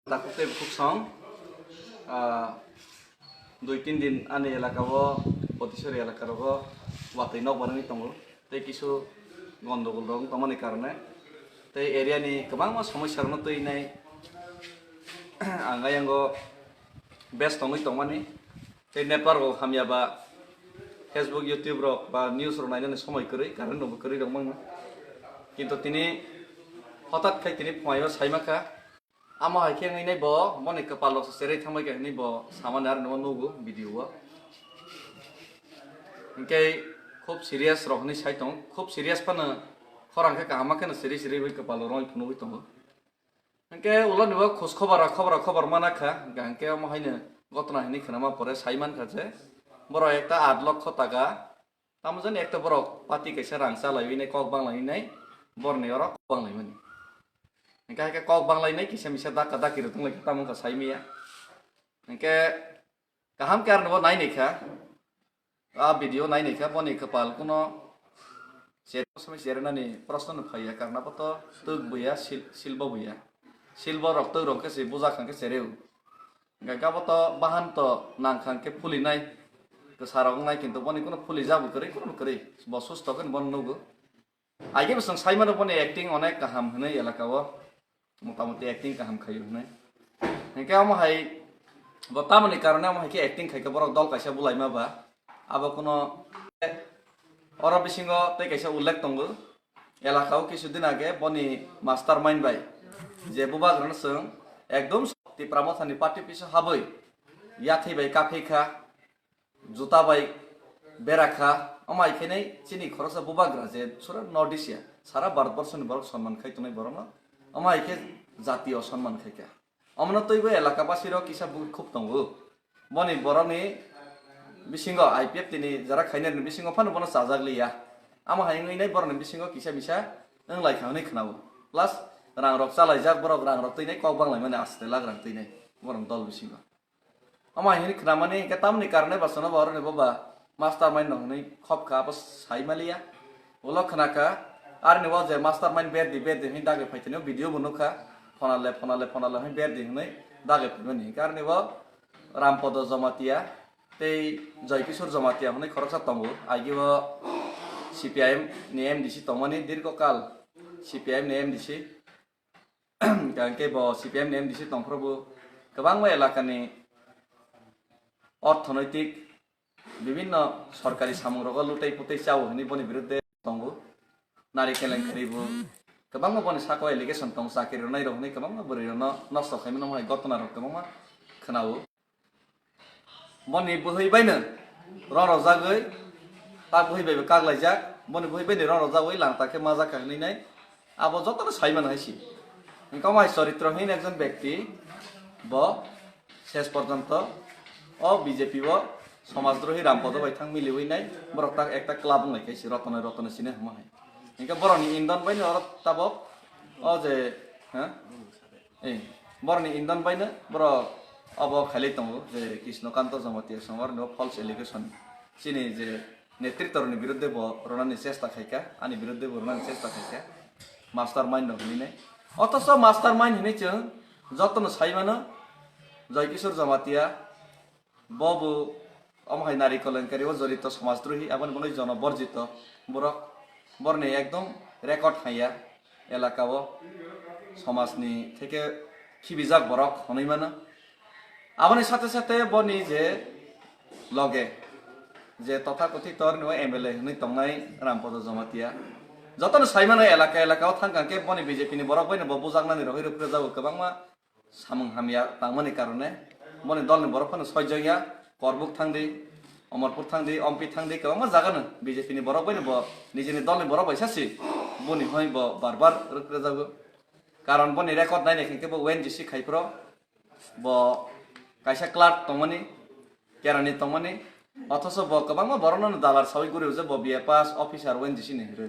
Takutnya bukuk song, dua tiga din ane elakawo, potisori elakawo, waktu ini barang itu tunggu, tapi kisu gondok dong, teman karena, tapi area ni kemang mas kamu sekarang tuh ini, angga yang go best tunggu itu mana nih, tapi network go kami apa, Facebook, YouTube ro, ba news ro nanya nih semua ikut, karena nopo ikut dong mang, কিন্তু তিনি হঠাৎ খাই তিনি পয়বা সাইমাখা আমা হাইকে ngै bo mone kepalo serai thamai ka ni bo saman ar no nugu video wa ingkai খুব serious rohni saitong খুব serious pana khorang ka ama kana seri seri bai kepalo roi phunu bai tong ingkai ulo niwa khos khobar mana kha gangke ama haina gotna hini khnama pore saiman kha je boro ekta 8 লক্ষ টাকা tamujan ekta borok pati kaisa rang salai nei kok bang lai nei borne ora kok bang lai mani ingkai ka kok bang lai nei kisa misa dak dak kiru tung lai tamu ka saimia ingkai kaham kar no nai nei kha a video nai nei kha boni kapal kuno set samai serna ni prashna phaiya karna pato tuk buya silbo rok tuk rok ke se buja khang ke sereu ingkai ka pato bahan to nang khang ke phuli nai তো সারাগং নাই কিন্তু বনি কোনো ফুলি যাবো করে কোনো করে বসুস তখন বন নগো আগে বসং সাইমানো বনে অ্যাক্টিং অনেক কাহাম হনে এলাকাও মোটামুটি অ্যাক্টিং কাহাম খাইও হনে হেকে আম হাই বতামনি কারণে আম হাইকে অ্যাক্টিং খাইকে বড় দল কাইসা বুলাইমা বা আবার কোনো অর বিসিঙ্গ তে কাইসা উল্লেখ তঙ্গ এলাকাও কিছুদিন আগে বনি মাস্টার মাইন্ড বাই যে বুবা গ্রহণ সং একদম সত্যি প্রামথানি পার্টি পিছ হাবই ইয়া থৈবাই কাফেখা जुता बाई बेराखा अमाय खेनै चिनी खरसा बुबाग्रा जे सुरा नर्थ एशिया सारा भारतवर्षनि बरक सम्मान खाइतनै बरमा अमाय खे जातीय सम्मान खाइका अमन तैबो एलाका बासिरो किसा खुब दंगो बनि बरनि बिसिंग आईपीएफ तिनि जरा खाइनेरनि बिसिंग फानो बन साजागलिया आमा हायङै नै बरनि बिसिंग किसा मिसा नों लाइखानै खनावो प्लस रां रक चालाय जाक बरक रां रक तैनै कक बांलाय माने आस्ते लाग्रां तैनै बरम दल बिसिंग ama ini kenamani ketam ni karena basana baru nih baba mastermind nong nih khop ka pas sai malia ulo kenaka ar nih wajah mastermind berdi ini dage paitnya video bunuka phonale ini berdi nih dage pun nih karena wah Rampodo Jamatia tei Joykisur Jamatia nih khoroksa tonggu agi wah CPIM nih MDC tongmani dirgokal CPIM nih MDC kan ke bo CPIM nih MDC tongprobu kebang wa elakan nih অর্থনৈতিক বিভিন্ন সরকারি সামগ্রী লুটাই পুটাই চাও হনি বনি বিরুদ্ধে দঙ্গু নারী কেলেঙ্কারিবো गोबां बनि साको एलिगेशन दं साकिर नाय रहनै गोबां बोरै नष्ट खायमोन नय गतना रक गोबां खोनावो बनि बोहैबायनो रर जागै ता बोहैबायबो कागलायजाक बनि बोहैबायनो रर जागै लांताके मा जाखागनै नाय आबो जतन साइमान हायसि इंका माय चरित्रहीन एकजन व्यक्ति ब শেষ পর্যন্ত ও বিজেপি ও সমাজদ্রোহী রামপদ বাইথাং মিলিবইনাই বরক একটা ক্লাব নাইখাইছি রতনে সিনে হামাহাই ইনকা বরনি ইন্ধন বাইনে অর তাবক ও যে হ্যাঁ এই বরনি ইন্ধন বাইনে বর অব খালি তঙ্গ যে কৃষ্ণকান্ত জমাতিয়া সমর নো ফলস এলিগেশন চিনি যে নেতৃত্বরনি বিরুদ্ধে ব রনানি চেষ্টা খাইকা আনি বিরুদ্ধে রনানি চেষ্টা খাইকা মাস্টার মাইন্ড হইনাই অথচ মাস্টার মাইন্ড হইনাইচং যতন সাইমানো জয়কিশোর জমাতিয়া ববু অমহাই নারী কলঙ্কারী ও জড়িত সমাজদ্রোহী এবং বলে জনবর্জিত বরক বরনে একদম রেকর্ড হাইয়া এলাকাও সমাজনি থেকে খিবিজাক বরক হনৈমানো আবনি সাথে সাথে বনি যে লগে যে তথাকথিত এমএলএ হनै তংনাই রামপদ জমাতিয়া যতন সাইমানো এলাকাও থাঙ্গাকে বনি বিজেপিনি বরক বাইনে বুজাগনানি রহি রুপ্রে যাবো गोबां সামুং হামিয়া তাংমানি কারণে মনে দলনি বরফানো সয়জয়া করবুক থাংদি অমরপুর থাংদি অম্পি থাংদি গোबां জাগানো বিজেপিনি বরফ বাইনে ব নিজেনি দলনি বরফ বাইসাসি বনি হই ব বারবার রুপ্রে যাবো কারণ বনি রেকর্ড নাইনে খেকে ব ওএনজিসি খাইপ্র ব কাইসা ক্লার্ক তংমানি কেরানি তংমানি অথচ ব गोबां বরনন দালার সাউই গুরিও যে ব বিএ পাস অফিসার ওএনজিসি নেহিরে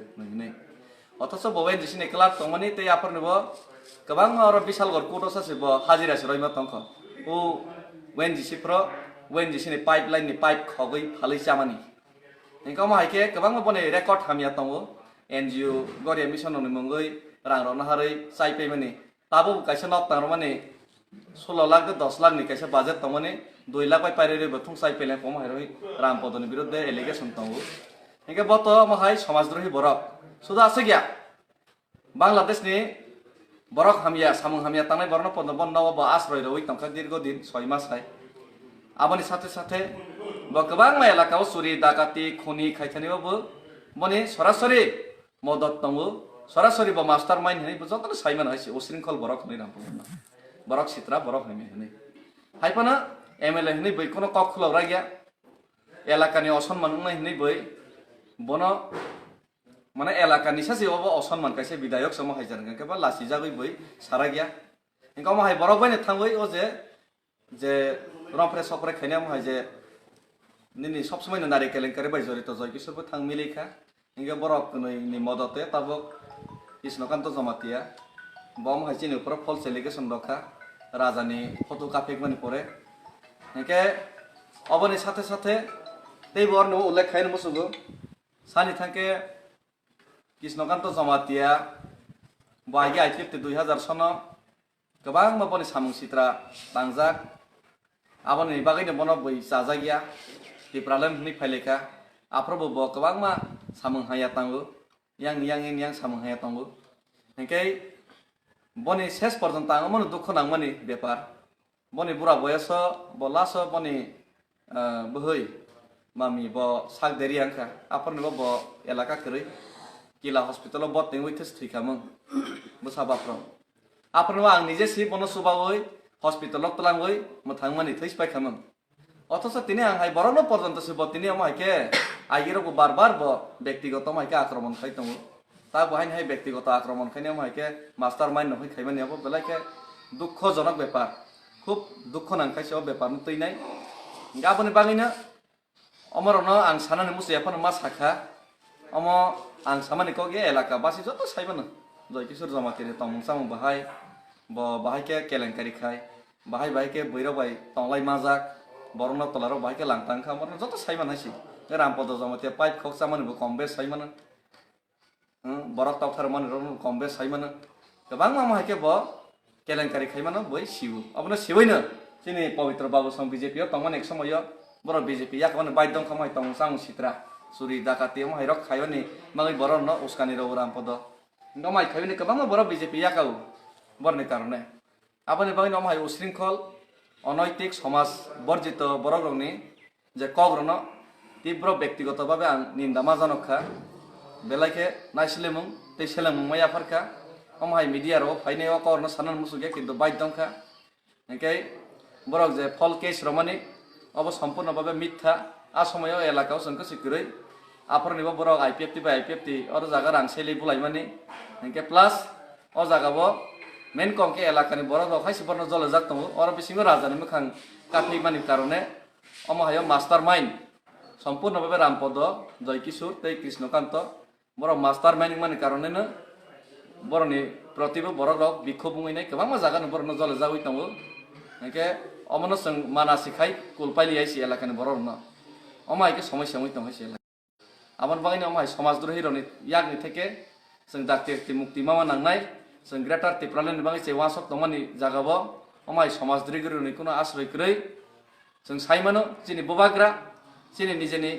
অথচ ব ওএনজিসি নে ক্লার্ক তংমানি তে আপরনি ব गोबां और विशालगढ़ कोर्टो सासे ब हाजिरा से रहिमा तंख ओ ओएनजिसि प्र ओएनजिसि नि पाइपलाइन नि पाइप खगै फालै चामानि इनका माइके गोबां बने रेकर्ड हामिया तंगो एनजिओ गरिया मिशन नि मंगै रां रना हारै चाइ पेमानि ताबो काइसा नक तांर माने 16 लाख 10 लाख नि kaisa budget tongmani 2 lakh pai paire bothung sai pele pom hairoi Rampodoni biruddhe allegation tongo hingke boto mahai somajdrohi borok suda ase gya Bangladesh ni borok hamia samung hamia tangnai borno podno bonno bo asroi roi tongkha dirgo din 6 mas hai aboni sathe sathe bo gobang ma elakao suri dakati khoni khaithani bo boni sorasori modot tongo sorasori bo mastermind hini bo jotno saiman haisi osrinkol borok hini Rampodoni borok sitra borok hini hini haipana MLA hini bai kono kok khulawra gya elakani osonman ungnai hini bai bono মানে এলাকা নিসাসি of অসম্মান কাইছে বিধায়ক সম higher গকে বা লাসি জাগই বই সারা গিয়া Inca ম high বরক বাইনে থাঙ্গই ও যে রফরে সফরে খাইনা ম হাই যে নিনি সব সময় নারী কেলেঙ্কারি বাই জড়িত জয় কিশোরবো থাং মিলেখা ইনকা বরক নি মদতে তাবো কৃষ্ণকান্ত জমাতিয়া বম হাই চিনি উপর ফলস এলিগেশন রখা রাজানি ফটো কাফেক মানি পরে ইনকে অবনি সাথে সাথে তেই বর্ণ উল্লেখ খাইন মুসুগো Sunny থাঙ্কে Krishnakant Jamatia Bagi IPFT 2000 sono gobang maboni samung sitra tangjak aboni bagaiनो bono bai sajagya di problem ni phaileka aprobo bo gobang ma samung haya tango yang samung haya tango hingkai boni ses porjonta amon dukho nangmani bepar boni bura boyaso bo laso boni bohoi mami bo sagderi angka aporni bo elaka kri Kila hospital bot ning waites thikamung busaba from apno ang nije si bono subawoi hospital ok talangoi mothangmani thais pai khamung অথচ তিনি ang hai borono porjonto se bot tini amai ke agiro ko barbar bo ব্যক্তিগত mai ke akromon khai tongo ta bahain hai ব্যক্তিগত akromon khaini amai ke mastermind noi khaimani abo belai ke দুঃখজনক ব্যাপার খুব দুঃখ নাংখাইছে ব্যাপার নতই নাই গাবনি বাঙিনা অমরনো আং সানানি মুসে এখন মা শাখা অম ang samani ko ge elaka basi joto saibana joi kishor jamatire tongmung samung bahai bo bahai ke kelenkari khai bahai ke boiro bai tonglai majak borno tolaro bahai ke langtang kha morno joto saibana si Rampodo jamatia pipe khok samani bo kombe saibana borok tokthar mani ron kombe saibana gobang ma mahai ke bo kelenkari khaimana boi siu abona siuina chini pavitra babu sam BJP tongman ek samoyo boro BJP yakmane baidong khamai tong samung sitra Suri dakati mo hayrok khayoni mangai boron no uskani ro Rampodo nomai khayoni kabang boro BJP yakau borni karone aboni bagin nomai usrinkhol অনৈতিক সমাজ বর্জিত বড়গ্রনি যে কগ্রন তীব্র ব্যক্তিগতভাবে নিন্দা মাজানখা বেলাইকে নাইসলেমুং তেইসলেমুং মায়াফারখা অমহাই মিডিয়ারও ফাইনে কগ্রন সানান মুসুগে কিন্তু বাধ্যংখা একাই বরক যে ফল case রমানি of সম্পূর্ণভাবে মিথ্যা आ समय एलाकायाव जोंखौ सिकुरै आफरनिबो बरक IPFT अर जागा रांसेलि बुलाइमानि इनके प्लास अ जागाबो मेन कंके एलाकानि बरक खायसे बरनो जलजाक दङ अर बिसिङो राजानि मोखां काफैमानि कारणे अमहायो मास्टारमाइन्ड सम्पूर्णभावे रामपद जयकिशोर तै कृष्णकान्त बर मास्टारमाइन्ड मानि कारणे बरनि प्रतिबो बरक बिक्षोभ बुङैनाय गोबां जागानि बरनो जलजागै दङ इनके अमनो जों मानासिखाय कुलपाइलि आइसि एलाकानि बरनो অমাই কে সমস্যা মই তংহাইছে আমার বাগাইনে অমাই সমাজদ্রোহী রনি ইয়াগনি থেকে जों ডাক্তি মুক্তি মামা নাংনাই जों গ্রেটার টিপ্রালেন বাগাই যে ওয়াসক তমানি জাগাবো অমাই সমাজদ্রোহী রনি কোনো আশ্রয় কरै जों সাইমানো যিনি ববাগ্রা যিনি নিজেনি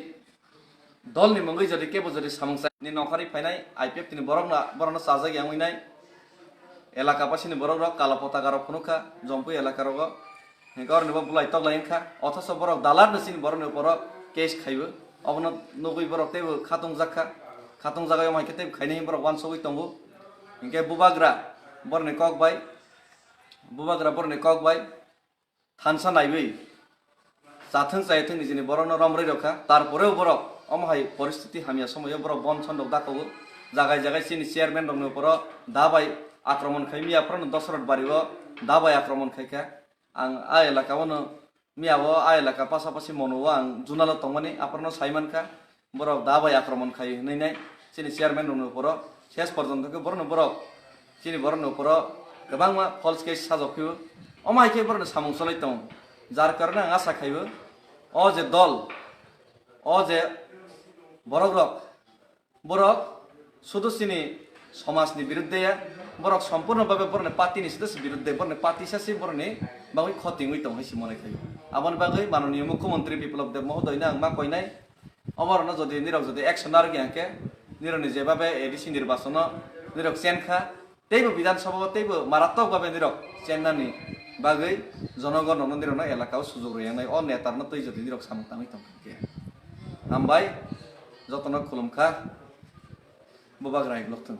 দলনি মঙ্গৈ যদি কেবো যদি সামংসানি নখারি ফাইনাই IPF তিনি বরনা সাজাগি আমইনাই এলাকা পাশিনি বরক কালা পতাকার ফনুখা জম্পু এলাকার গরনিবো বুলাই তগলাইনখা অথচ বরক দালার নসিনি বরনি উপর কেস খাইবো অবন নগৈ বরক তেবো খাতং জাগায় মাইকে তেব খাইনাই বরক ওয়ান সগৈ তंगो ইনকে বুবাগ্রা বরনি ককবাই থানসা নাইबै जाथों जायथों निजेनि बरनो रमरै रखा तारपरेও बरक अमहाय परिस्थिति हामिया समय बरक बन सन्दक दाखौ जागाय सिनि चेयारमैन रंनो पर दाबाय आक्रमण खाइमिया फ्रन दशरथ बारिबो दाबाय आक्रमण खाइका आं आ एलाकावनो मियावो आ एलाका पासापासि मनोवो आं जुनाल तंगमानि आप्रनो साइमानका बरक दाबाय आक्रमण खाइ हनैनाय सिनि चेयारमैन रंनो पर शेष पर्यन्तको बरक सिनि बरनो पर गोबां फल्स केस साजखियो अमहायके बरनो सामुं सलै दं যার কারণে আশা খাইব অ যে দল অ যে বরক শুধু চিনি সমাজনি বিরুদ্ধে borok সম্পূর্ণ ভাবে borne party ni sidas biruddhe borne party sasi borne bagui khoti ngui tong hisi mone khai abon bagui manoniyo mukhyamantri biplop dev mohodoy na ma koinai omorno jodi nirok jodi action ar gianke nironi jebabe edisi nirbachano nirok chenkha teibo বিধানসভা teibo maratok babe nirok chenani bagui জনগণ নন্দিরনা এলাকাও সুযোগ রয়ানাই অ নেতারনো তৈ যদি নিরক সামুক তামি তংকে আমবাই যতন খুলুমখা ববাগ্রাই ব্লকথং